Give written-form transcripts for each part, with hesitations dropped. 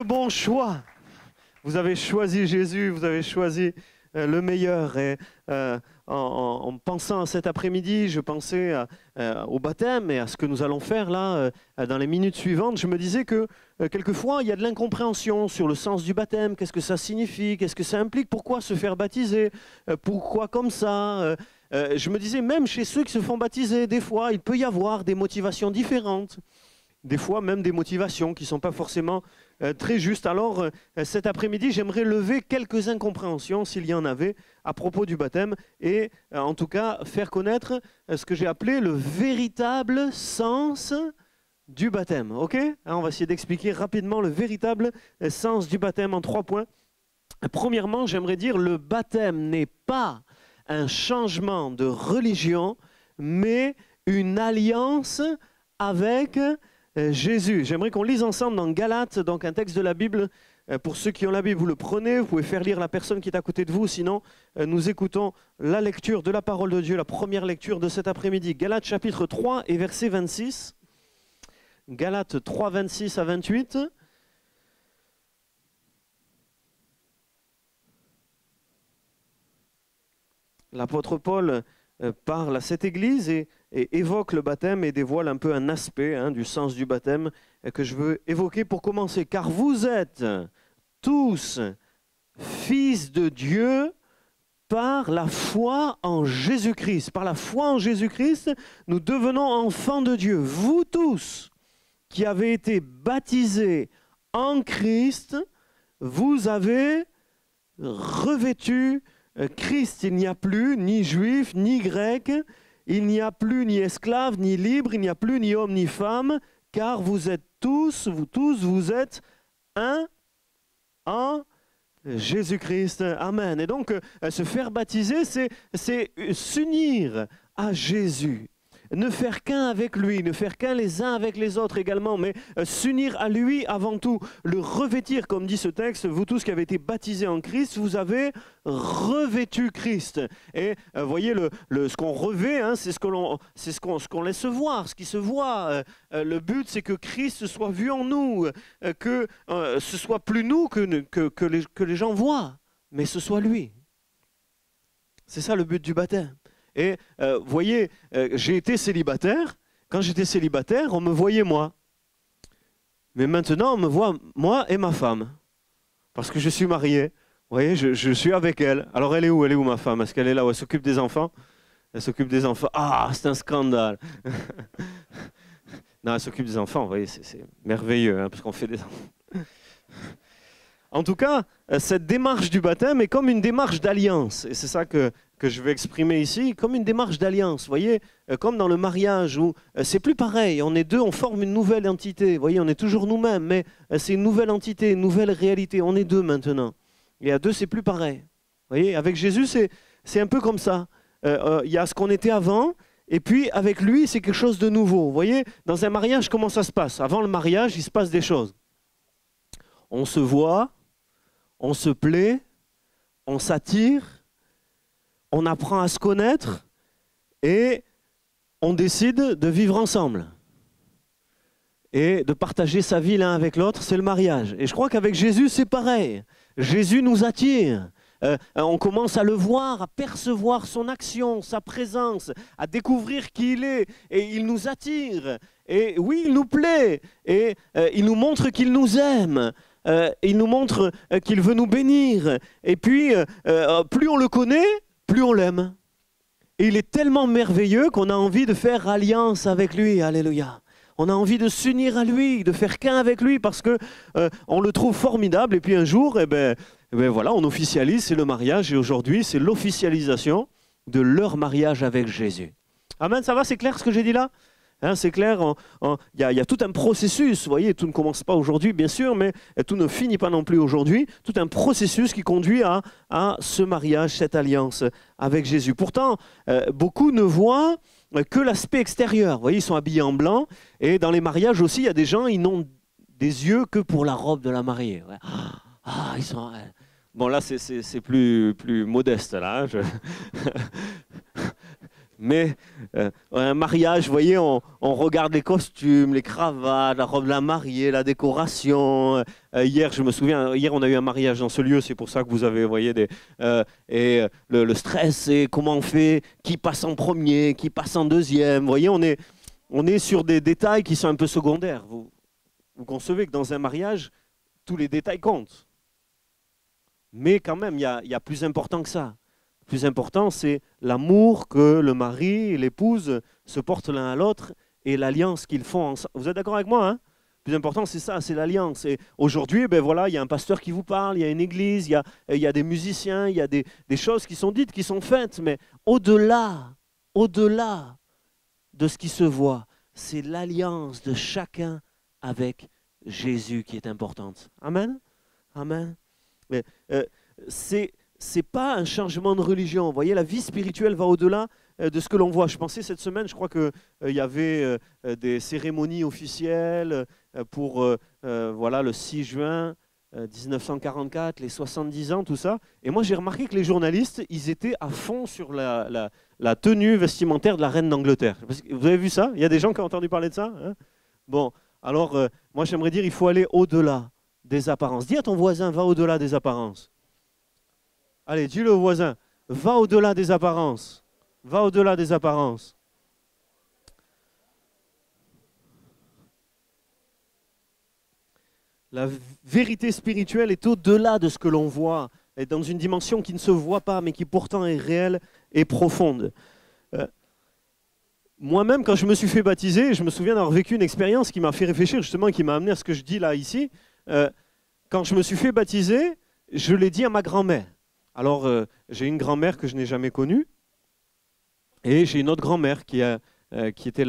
bon choix. Vous avez choisi Jésus, vous avez choisi le meilleur. Et en pensant à cet après-midi, je pensais au baptême et à ce que nous allons faire là dans les minutes suivantes. Je me disais que quelquefois, il y a de l'incompréhension sur le sens du baptême. Qu'est-ce que ça signifie? Qu'est-ce que ça implique? Pourquoi se faire baptiser? Pourquoi comme ça? Je me disais, même chez ceux qui se font baptiser, des fois, il peut y avoir des motivations différentes. Des fois, même des motivations qui ne sont pas forcément très justes. Alors, cet après-midi, j'aimerais lever quelques incompréhensions, s'il y en avait, à propos du baptême, et en tout cas, faire connaître ce que j'ai appelé le véritable sens du baptême. Ok? On va essayer d'expliquer rapidement le véritable sens du baptême en 3 points. Premièrement, j'aimerais dire le baptême n'est pas un changement de religion, mais une alliance avec Jésus. J'aimerais qu'on lise ensemble dans Galates, donc un texte de la Bible. Pour ceux qui ont la Bible, vous le prenez, vous pouvez faire lire la personne qui est à côté de vous, sinon nous écoutons la lecture de la parole de Dieu, la première lecture de cet après-midi. Galates chapitre 3 et verset 26. Galates 3, 26 à 28. L'apôtre Paul parle à cette église et évoque le baptême et dévoile un peu un aspect du sens du baptême que je veux évoquer pour commencer. Car vous êtes tous fils de Dieu par la foi en Jésus-Christ. Par la foi en Jésus-Christ, nous devenons enfants de Dieu. Vous tous qui avez été baptisés en Christ, vous avez revêtu Christ. Il n'y a plus ni juif, ni grec, il n'y a plus ni esclave, ni libre, il n'y a plus ni homme, ni femme, car vous êtes tous, vous êtes un en Jésus-Christ. Amen. Et donc, se faire baptiser, c'est s'unir à Jésus. Ne faire qu'un avec lui, ne faire qu'un les uns avec les autres également, mais s'unir à lui avant tout, le revêtir, comme dit ce texte, vous tous qui avez été baptisés en Christ, vous avez revêtu Christ. Et voyez, ce qu'on revêt, c'est ce qu'on laisse voir, ce qui se voit. Le but, c'est que Christ soit vu en nous, que ce soit plus nous que les gens voient, mais ce soit lui. C'est ça le but du baptême. Et voyez, j'ai été célibataire. Quand j'étais célibataire, on me voyait moi. Mais maintenant, on me voit moi et ma femme. Parce que je suis marié. Vous voyez, je suis avec elle. Alors elle est où? Elle est où ma femme? Est-ce qu'elle est là où elle s'occupe des enfants? Elle s'occupe des enfants. Ah, c'est un scandale. Non, elle s'occupe des enfants. Vous voyez, c'est merveilleux, parce qu'on fait des enfants. En tout cas, cette démarche du baptême est comme une démarche d'alliance. Et c'est ça que je vais exprimer ici, comme une démarche d'alliance. Vous voyez, comme dans le mariage, où c'est plus pareil. On est deux, on forme une nouvelle entité. Vous voyez, on est toujours nous-mêmes, mais c'est une nouvelle entité, une nouvelle réalité. On est deux maintenant. Et à deux, c'est plus pareil. Vous voyez, avec Jésus, c'est un peu comme ça. Il y a ce qu'on était avant, et puis avec lui, c'est quelque chose de nouveau. Vous voyez, dans un mariage, comment ça se passe? Avant le mariage, il se passe des choses. On se voit, on se plaît, on s'attire, on apprend à se connaître et on décide de vivre ensemble. Et de partager sa vie l'un avec l'autre, c'est le mariage. Et je crois qu'avec Jésus, c'est pareil. Jésus nous attire. On commence à le voir, à percevoir son action, sa présence, à découvrir qui il est. Et il nous attire. Et oui, il nous plaît. Et il nous montre qu'il nous aime. Il nous montre qu'il veut nous bénir. Et puis, plus on le connaît, plus on l'aime. Et il est tellement merveilleux qu'on a envie de faire alliance avec lui. Alléluia. On a envie de s'unir à lui, de faire qu'un avec lui parce que on le trouve formidable. Et puis un jour, voilà, on officialise, c'est le mariage. Et aujourd'hui, c'est l'officialisation de leur mariage avec Jésus. Amen, ça va, c'est clair ce que j'ai dit là? C'est clair, il y a tout un processus, vous voyez, tout ne commence pas aujourd'hui bien sûr, mais tout ne finit pas non plus aujourd'hui, tout un processus qui conduit à ce mariage, cette alliance avec Jésus. Pourtant, beaucoup ne voient que l'aspect extérieur, vous voyez, ils sont habillés en blanc, et dans les mariages aussi, il y a des gens, ils n'ont des yeux que pour la robe de la mariée. Ouais. Ah, ils sont... Bon là, c'est plus modeste, là. Mais un mariage, vous voyez, on regarde les costumes, les cravates, la robe de la mariée, la décoration. Hier, je me souviens, hier on a eu un mariage dans ce lieu, c'est pour ça que vous avez, vous voyez, le stress, et comment on fait, qui passe en premier, qui passe en deuxième. Vous voyez, on est sur des détails qui sont un peu secondaires. Vous concevez que dans un mariage, tous les détails comptent. Mais quand même, il y a plus important que ça. Le plus important, c'est l'amour que le mari et l'épouse se portent l'un à l'autre et l'alliance qu'ils font ensemble. Vous êtes d'accord avec moi, hein? Le plus important, c'est ça, c'est l'alliance. Et aujourd'hui, ben voilà, il y a un pasteur qui vous parle, il y a une église, il y a des musiciens, il y a des choses qui sont dites, qui sont faites. Mais au-delà de ce qui se voit, c'est l'alliance de chacun avec Jésus qui est importante. Amen? Amen. Mais, c'est pas un changement de religion. Vous voyez, la vie spirituelle va au-delà de ce que l'on voit. Je pensais cette semaine, je crois qu'il y avait des cérémonies officielles pour voilà, le 6 juin 1944, les 70 ans, tout ça. Et moi, j'ai remarqué que les journalistes, ils étaient à fond sur la tenue vestimentaire de la reine d'Angleterre. Vous avez vu ça? Il y a des gens qui ont entendu parler de ça, hein? Bon, alors, moi, j'aimerais dire, il faut aller au-delà des apparences. Dis à ton voisin, va au-delà des apparences. Allez, dis-le au voisin, va au-delà des apparences. Va au-delà des apparences. La vérité spirituelle est au-delà de ce que l'on voit, est dans une dimension qui ne se voit pas, mais qui pourtant est réelle et profonde. Moi-même, quand je me suis fait baptiser, je me souviens d'avoir vécu une expérience qui m'a fait réfléchir, justement, qui m'a amené à ce que je dis là, ici. Quand je me suis fait baptiser, je l'ai dit à ma grand-mère. Alors, j'ai une grand-mère que je n'ai jamais connue, et j'ai une autre grand-mère qui était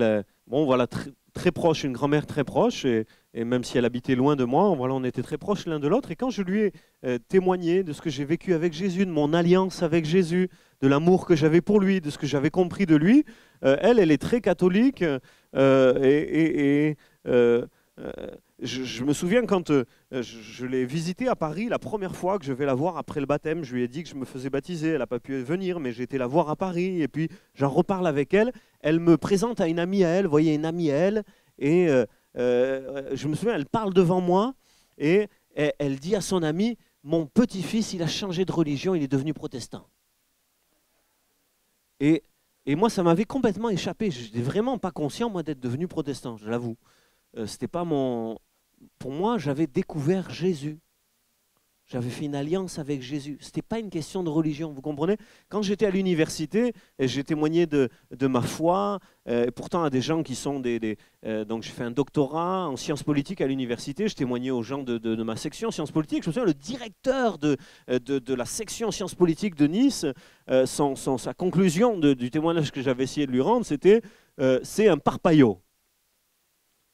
bon, voilà, très proche, une grand-mère très proche, et même si elle habitait loin de moi, voilà, on était très proches l'un de l'autre. Et quand je lui ai témoigné de ce que j'ai vécu avec Jésus, de mon alliance avec Jésus, de l'amour que j'avais pour lui, de ce que j'avais compris de lui, elle est très catholique, je me souviens quand je l'ai visitée à Paris, la première fois que je vais la voir après le baptême, je lui ai dit que je me faisais baptiser, elle n'a pas pu venir, mais j'ai été la voir à Paris, et puis j'en reparle avec elle, elle me présente à une amie à elle, vous voyez, une amie à elle, et je me souviens, elle parle devant moi, et elle dit à son ami, mon petit-fils, il a changé de religion, il est devenu protestant. Et moi, ça m'avait complètement échappé, je n'étais vraiment pas conscient, moi, d'être devenu protestant, je l'avoue. C'était pas mon... Pour moi, j'avais découvert Jésus. J'avais fait une alliance avec Jésus. Ce n'était pas une question de religion, vous comprenez? Quand j'étais à l'université, j'ai témoigné de ma foi, et pourtant à des gens qui sont donc j'ai fait un doctorat en sciences politiques à l'université, je témoignais aux gens de ma section sciences politiques. Je me souviens, le directeur de la section sciences politiques de Nice, sa conclusion du témoignage que j'avais essayé de lui rendre, c'était c'est un parpaillot.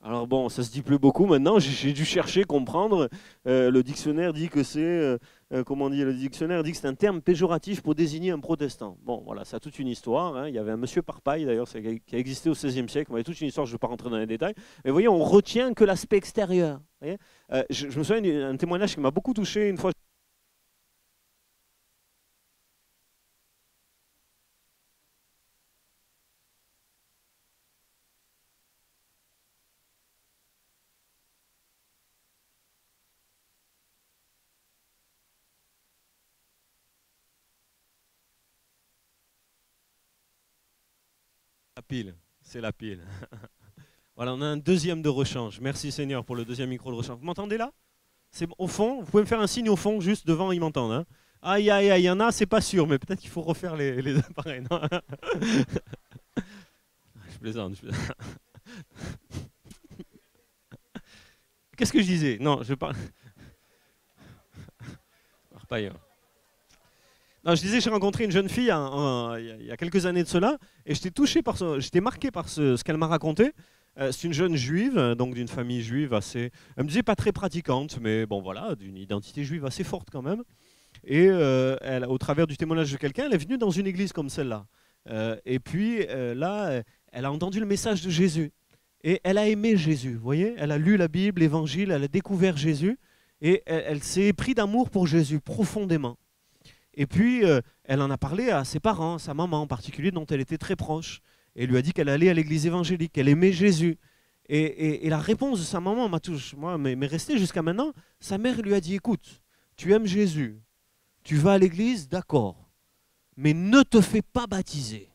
Alors bon, ça se dit plus beaucoup maintenant, j'ai dû chercher, comprendre. Le dictionnaire dit que c'est, comment on dit, le dictionnaire dit que c'est un terme péjoratif pour désigner un protestant. Bon, voilà, ça a toute une histoire, hein. Il y avait un monsieur Parpaille, d'ailleurs, qui a existé au XVIe siècle. Il y a toute une histoire, je ne vais pas rentrer dans les détails. Mais vous voyez, on retient que l'aspect extérieur. Vous voyez, je me souviens d'un témoignage qui m'a beaucoup touché une fois. La pile, c'est la pile. Voilà, on a un deuxième de rechange. Merci Seigneur pour le deuxième micro de rechange. Vous m'entendez là? C'est au fond, vous pouvez me faire un signe au fond, juste devant, ils m'entendent. Hein. Aïe, aïe, aïe, il y en a, c'est pas sûr, mais peut-être qu'il faut refaire les appareils. Non. Je plaisante. Qu'est-ce que je disais? Non, je parle. Non, je disais, j'ai rencontré une jeune fille il y a quelques années de cela, et j'étais marqué par ce qu'elle m'a raconté. C'est une jeune juive, donc d'une famille juive assez, elle me disait pas très pratiquante, mais bon voilà, d'une identité juive assez forte quand même. Et au travers du témoignage de quelqu'un, elle est venue dans une église comme celle-là. Et puis là, elle a entendu le message de Jésus. Et elle a aimé Jésus, vous voyez? Elle a lu la Bible, l'Évangile, elle a découvert Jésus, et elle s'est pris d'amour pour Jésus profondément. Et puis, elle en a parlé à ses parents, sa maman en particulier, dont elle était très proche. Et lui a dit qu'elle allait à l'église évangélique, qu'elle aimait Jésus. Et la réponse de sa maman m'est restée jusqu'à maintenant. Sa mère lui a dit, écoute, tu aimes Jésus, tu vas à l'église, d'accord, mais ne te fais pas baptiser.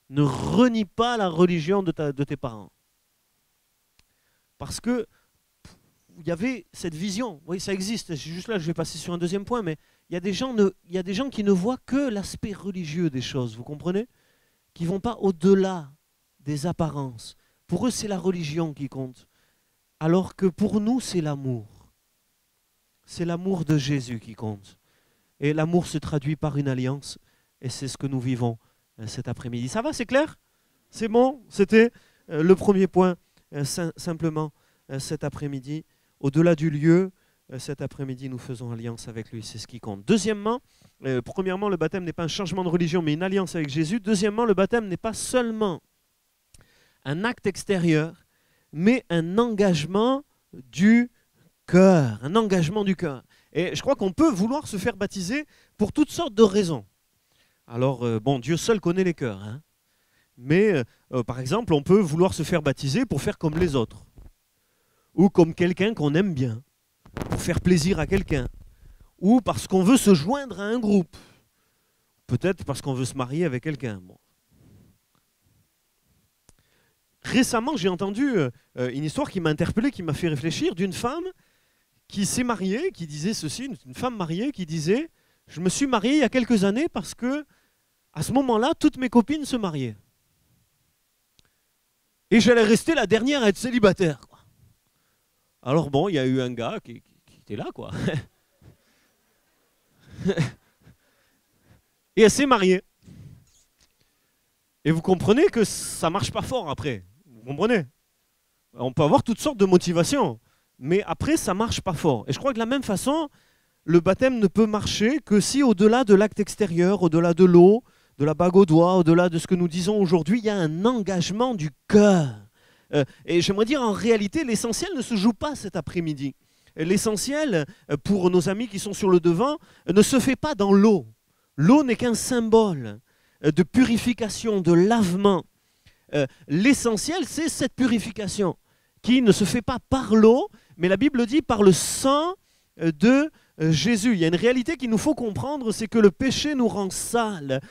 Ne renie pas la religion de tes parents. Parce que il y avait cette vision, oui, ça existe, juste là je vais passer sur un deuxième point, mais il y a des gens qui ne voient que l'aspect religieux des choses, vous comprenez? Qui ne vont pas au-delà des apparences. Pour eux, c'est la religion qui compte. Alors que pour nous, c'est l'amour. C'est l'amour de Jésus qui compte. Et l'amour se traduit par une alliance, et c'est ce que nous vivons cet après-midi. Ça va, c'est clair? C'est bon? C'était le premier point, simplement, cet après-midi. Au-delà du lieu, cet après-midi, nous faisons alliance avec lui, c'est ce qui compte. Deuxièmement, premièrement, le baptême n'est pas un changement de religion, mais une alliance avec Jésus. Deuxièmement, le baptême n'est pas seulement un acte extérieur, mais un engagement du cœur. Un engagement du cœur. Et je crois qu'on peut vouloir se faire baptiser pour toutes sortes de raisons. Alors, bon, Dieu seul connaît les cœurs, hein. Mais, par exemple, on peut vouloir se faire baptiser pour faire comme les autres. Ou comme quelqu'un qu'on aime bien, pour faire plaisir à quelqu'un, ou parce qu'on veut se joindre à un groupe, peut-être parce qu'on veut se marier avec quelqu'un. Bon. Récemment, j'ai entendu une histoire qui m'a interpellé, qui m'a fait réfléchir, d'une femme qui s'est mariée, qui disait ceci, une femme mariée qui disait « Je me suis mariée il y a quelques années parce que à ce moment-là, toutes mes copines se mariaient. Et j'allais rester la dernière à être célibataire. » Alors bon, il y a eu un gars qui était là, quoi. Et elle s'est mariée. Et vous comprenez que ça ne marche pas fort après. Vous comprenez? On peut avoir toutes sortes de motivations, mais après, ça ne marche pas fort. Et je crois que de la même façon, le baptême ne peut marcher que si au-delà de l'acte extérieur, au-delà de l'eau, de la bague au doigt, au-delà de ce que nous disons aujourd'hui, il y a un engagement du cœur. Et j'aimerais dire, en réalité, l'essentiel ne se joue pas cet après-midi. L'essentiel, pour nos amis qui sont sur le devant, ne se fait pas dans l'eau. L'eau n'est qu'un symbole de purification, de lavement. L'essentiel, c'est cette purification qui ne se fait pas par l'eau, mais la Bible dit par le sang de Jésus. Il y a une réalité qu'il nous faut comprendre, c'est que le péché nous rend sales.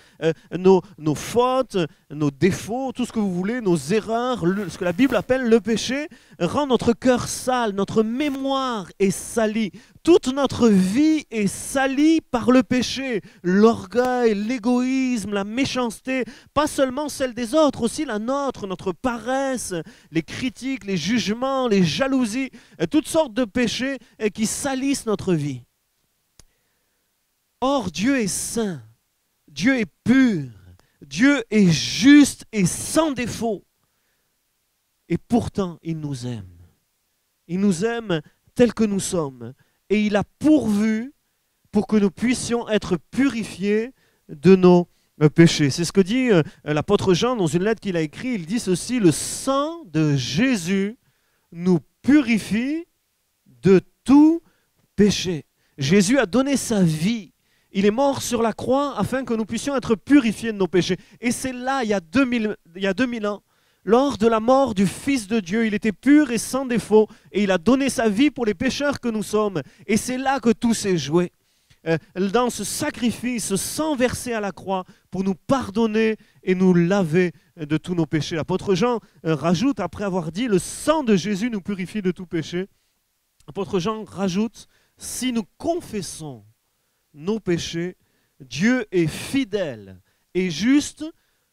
Nos fautes, nos défauts, tout ce que vous voulez, nos erreurs, ce que la Bible appelle le péché, rend notre cœur sale, notre mémoire est salie. Toute notre vie est salie par le péché. L'orgueil, l'égoïsme, la méchanceté, pas seulement celle des autres, aussi la nôtre, notre paresse, les critiques, les jugements, les jalousies, toutes sortes de péchés qui salissent notre vie. Or, Dieu est saint, Dieu est pur, Dieu est juste et sans défaut. Et pourtant, il nous aime. Il nous aime tels que nous sommes. Et il a pourvu pour que nous puissions être purifiés de nos péchés. C'est ce que dit l'apôtre Jean dans une lettre qu'il a écrite. Il dit ceci: le sang de Jésus nous purifie de tout péché. Jésus a donné sa vie. Il est mort sur la croix afin que nous puissions être purifiés de nos péchés. Et c'est là, il y a 2000 ans, lors de la mort du Fils de Dieu, il était pur et sans défaut, et il a donné sa vie pour les pécheurs que nous sommes. Et c'est là que tout s'est joué. Dans ce sacrifice, ce sang versé à la croix pour nous pardonner et nous laver de tous nos péchés. L'apôtre Jean rajoute, après avoir dit « le sang de Jésus nous purifie de tout péché », l'apôtre Jean rajoute « si nous confessons nos péchés, Dieu est fidèle et juste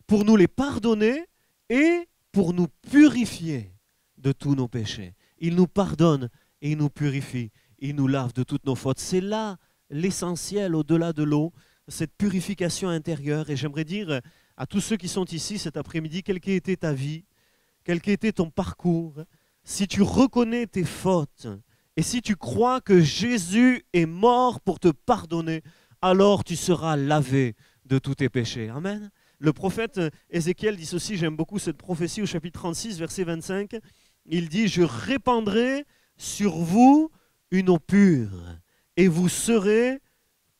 pour nous les pardonner et pour nous purifier de tous nos péchés. » Il nous pardonne et il nous purifie, il nous lave de toutes nos fautes. C'est là l'essentiel au-delà de l'eau, cette purification intérieure. Et j'aimerais dire à tous ceux qui sont ici cet après-midi, quelle qu'ait été ta vie, quel qu'ait été ton parcours, si tu reconnais tes fautes, et si tu crois que Jésus est mort pour te pardonner, alors tu seras lavé de tous tes péchés. Amen. Le prophète Ézéchiel dit ceci, j'aime beaucoup cette prophétie au chapitre 36, verset 25. Il dit « Je répandrai sur vous une eau pure, et vous serez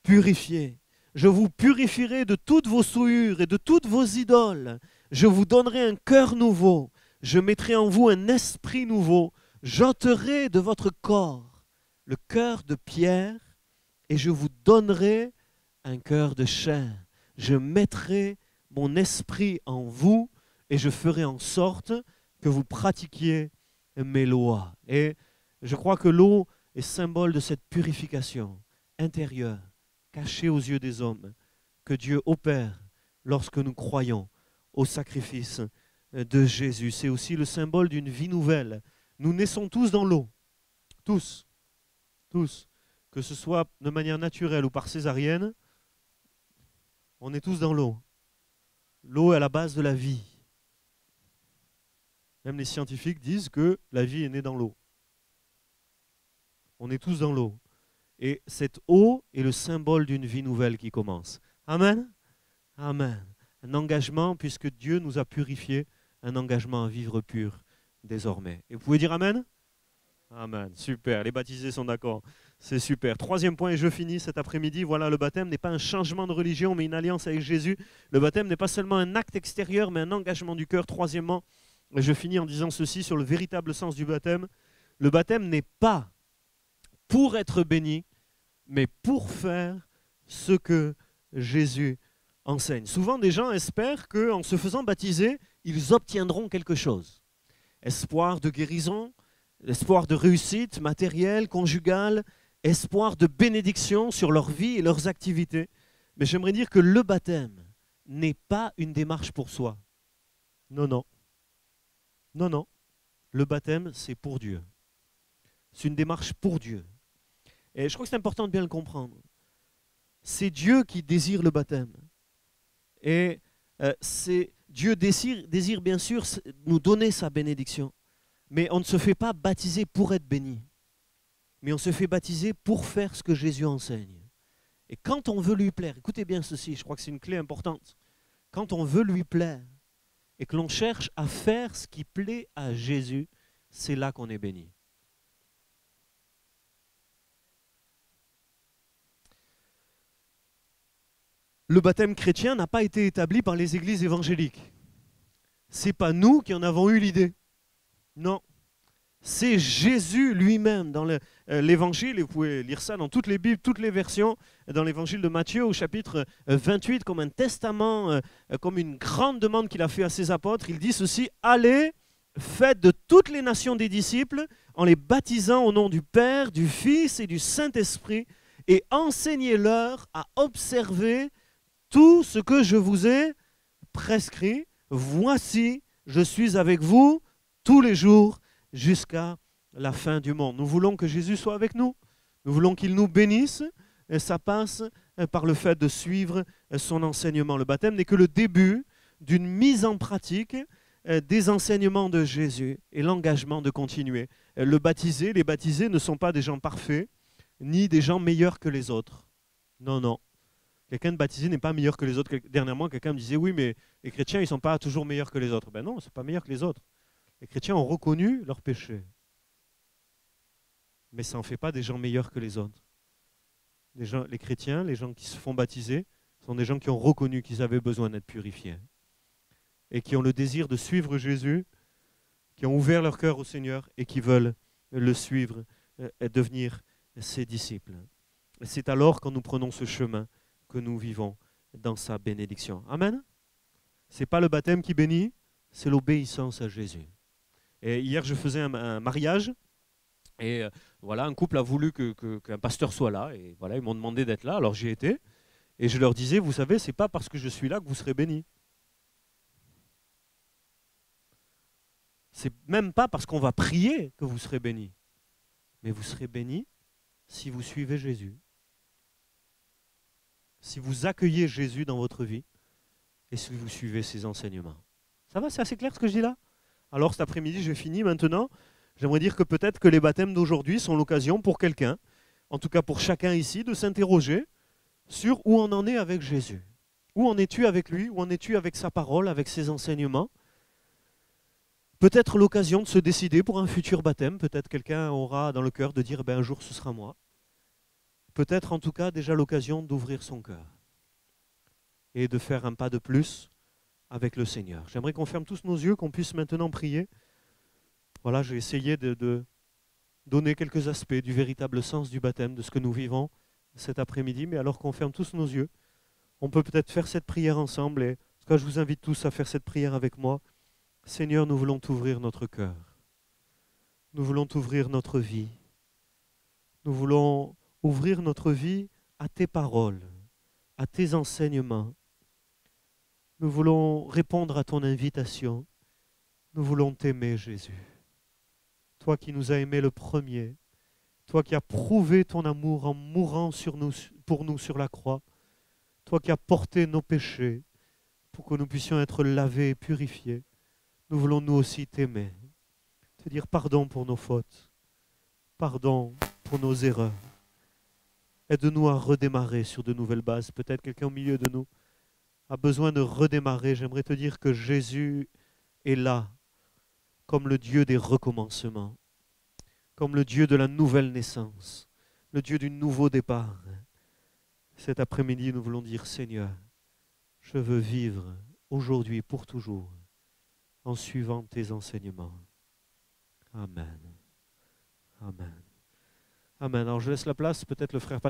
purifiés. Je vous purifierai de toutes vos souillures et de toutes vos idoles. Je vous donnerai un cœur nouveau. Je mettrai en vous un esprit nouveau. J'ôterai de votre corps le cœur de pierre et je vous donnerai un cœur de chair. Je mettrai mon esprit en vous et je ferai en sorte que vous pratiquiez mes lois. Et je crois que l'eau est symbole de cette purification intérieure, cachée aux yeux des hommes, que Dieu opère lorsque nous croyons au sacrifice de Jésus. C'est aussi le symbole d'une vie nouvelle. Nous naissons tous dans l'eau, tous, que ce soit de manière naturelle ou par césarienne, on est tous dans l'eau. L'eau est à la base de la vie. Même les scientifiques disent que la vie est née dans l'eau. On est tous dans l'eau. Et cette eau est le symbole d'une vie nouvelle qui commence. Amen. Amen. Un engagement, puisque Dieu nous a purifiés, un engagement à vivre pur désormais. Et vous pouvez dire Amen? Amen. Super. Les baptisés sont d'accord. C'est super. Troisième point, et je finis cet après-midi. Voilà, le baptême n'est pas un changement de religion, mais une alliance avec Jésus. Le baptême n'est pas seulement un acte extérieur, mais un engagement du cœur. Troisièmement, et je finis en disant ceci sur le véritable sens du baptême. Le baptême n'est pas pour être béni, mais pour faire ce que Jésus enseigne. Souvent, des gens espèrent qu'en se faisant baptiser, ils obtiendront quelque chose. Espoir de guérison, espoir de réussite matérielle, conjugale, espoir de bénédiction sur leur vie et leurs activités. Mais j'aimerais dire que le baptême n'est pas une démarche pour soi. Non, non. Non, non. Le baptême, c'est pour Dieu. C'est une démarche pour Dieu. Et je crois que c'est important de bien le comprendre. C'est Dieu qui désire le baptême. Et Dieu désire bien sûr nous donner sa bénédiction. Mais on ne se fait pas baptiser pour être béni. Mais on se fait baptiser pour faire ce que Jésus enseigne. Et quand on veut lui plaire, écoutez bien ceci, je crois que c'est une clé importante. Quand on veut lui plaire et que l'on cherche à faire ce qui plaît à Jésus, c'est là qu'on est béni. Le baptême chrétien n'a pas été établi par les églises évangéliques. Ce n'est pas nous qui en avons eu l'idée. Non. C'est Jésus lui-même dans l'évangile, et vous pouvez lire ça dans toutes les Bibles, toutes les versions, dans l'évangile de Matthieu au chapitre 28, comme un testament, comme une grande demande qu'il a fait à ses apôtres. Il dit ceci: allez, faites de toutes les nations des disciples, en les baptisant au nom du Père, du Fils et du Saint-Esprit, et enseignez-leur à observer tout ce que je vous ai prescrit. Voici, je suis avec vous tous les jours jusqu'à la fin du monde. Nous voulons que Jésus soit avec nous. Nous voulons qu'il nous bénisse. Et ça passe par le fait de suivre son enseignement. Le baptême n'est que le début d'une mise en pratique des enseignements de Jésus et l'engagement de continuer. Les baptisés ne sont pas des gens parfaits, ni des gens meilleurs que les autres. Non, non. Quelqu'un de baptisé n'est pas meilleur que les autres. Dernièrement, quelqu'un me disait, oui, mais les chrétiens, ils ne sont pas toujours meilleurs que les autres. Ben non, ils ne sont pas meilleurs que les autres. Les chrétiens ont reconnu leurs péchés. Mais ça n'en fait pas des gens meilleurs que les autres. Les chrétiens, les gens qui se font baptiser, sont des gens qui ont reconnu qu'ils avaient besoin d'être purifiés. Et qui ont le désir de suivre Jésus, qui ont ouvert leur cœur au Seigneur et qui veulent le suivre et devenir ses disciples. Et c'est alors, quand nous prenons ce chemin, que nous vivons dans sa bénédiction. Amen. Ce n'est pas le baptême qui bénit, c'est l'obéissance à Jésus. Et hier, je faisais un mariage, et voilà, un couple a voulu qu'un pasteur soit là, et voilà, ils m'ont demandé d'être là, alors j'y étais, et je leur disais, vous savez, ce n'est pas parce que je suis là que vous serez bénis. C'est même pas parce qu'on va prier que vous serez bénis, mais vous serez bénis si vous suivez Jésus. Si vous accueillez Jésus dans votre vie et si vous suivez ses enseignements. Ça va, c'est assez clair ce que je dis là? Alors cet après-midi, j'ai fini maintenant. J'aimerais dire que peut-être que les baptêmes d'aujourd'hui sont l'occasion pour quelqu'un, en tout cas pour chacun ici, de s'interroger sur où on en est avec Jésus. Où en es-tu avec lui? Où en es-tu avec sa parole, avec ses enseignements? Peut-être l'occasion de se décider pour un futur baptême. Peut-être quelqu'un aura dans le cœur de dire, un jour ce sera moi. peut-être en tout cas déjà l'occasion d'ouvrir son cœur et de faire un pas de plus avec le Seigneur. J'aimerais qu'on ferme tous nos yeux, qu'on puisse maintenant prier. Voilà, j'ai essayé de donner quelques aspects du véritable sens du baptême, de ce que nous vivons cet après-midi, mais alors qu'on ferme tous nos yeux, on peut peut-être faire cette prière ensemble, et en tout cas je vous invite tous à faire cette prière avec moi. Seigneur, nous voulons t'ouvrir notre cœur, nous voulons t'ouvrir notre vie, nous voulons ouvrir notre vie à tes paroles, à tes enseignements. Nous voulons répondre à ton invitation. Nous voulons t'aimer, Jésus. Toi qui nous as aimés le premier, toi qui as prouvé ton amour en mourant pour nous sur la croix, toi qui as porté nos péchés pour que nous puissions être lavés et purifiés, nous voulons nous aussi t'aimer, te dire pardon pour nos fautes, pardon pour nos erreurs. Aide-nous à redémarrer sur de nouvelles bases. Peut-être quelqu'un au milieu de nous a besoin de redémarrer. J'aimerais te dire que Jésus est là comme le Dieu des recommencements, comme le Dieu de la nouvelle naissance, le Dieu du nouveau départ. Cet après-midi, nous voulons dire, Seigneur, je veux vivre aujourd'hui pour toujours en suivant tes enseignements. Amen. Amen. Amen. Alors je laisse la place, peut-être le frère